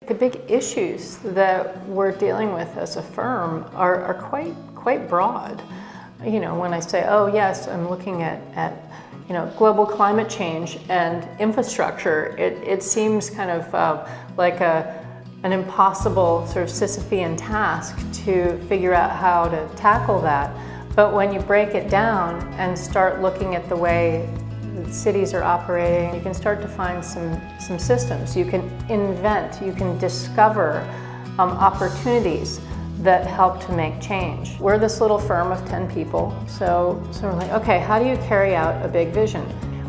The big issues that we're dealing with as a firm are quite broad. You know, when I say, oh yes, I'm looking at you know, global climate change and infrastructure, it seems kind of like an impossible sort of Sisyphean task to figure out how to tackle that. But when you break it down and start looking at the way cities are operating, you can start to find some systems. You can invent, you can discover opportunities that help to make change. We're this little firm of 10 people, so we're like, okay, how do you carry out a big vision?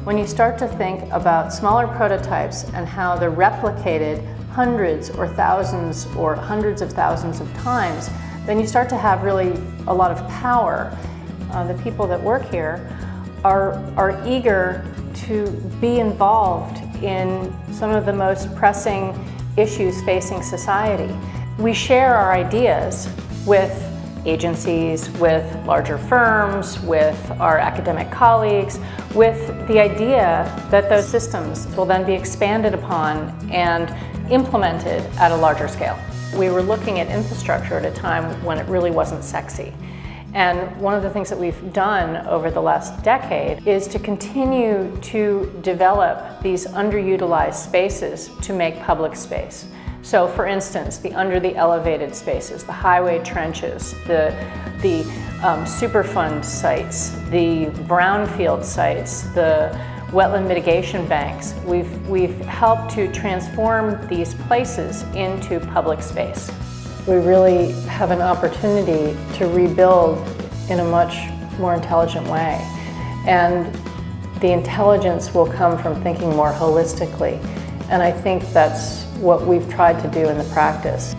When you start to think about smaller prototypes and how they're replicated hundreds or thousands or hundreds of thousands of times, then you start to have really a lot of power. The people that work here are eager to be involved in some of the most pressing issues facing society. We share our ideas with agencies, with larger firms, with our academic colleagues, with the idea that those systems will then be expanded upon and implemented at a larger scale. We were looking at infrastructure at a time when it really wasn't sexy. And one of the things that we've done over the last decade is to continue to develop these underutilized spaces to make public space. So for instance, the under the elevated spaces, the highway trenches, the Superfund sites, the brownfield sites, the wetland mitigation banks. We've helped to transform these places into public space. We really have an opportunity to rebuild in a much more intelligent way. And the intelligence will come from thinking more holistically. And I think that's what we've tried to do in the practice.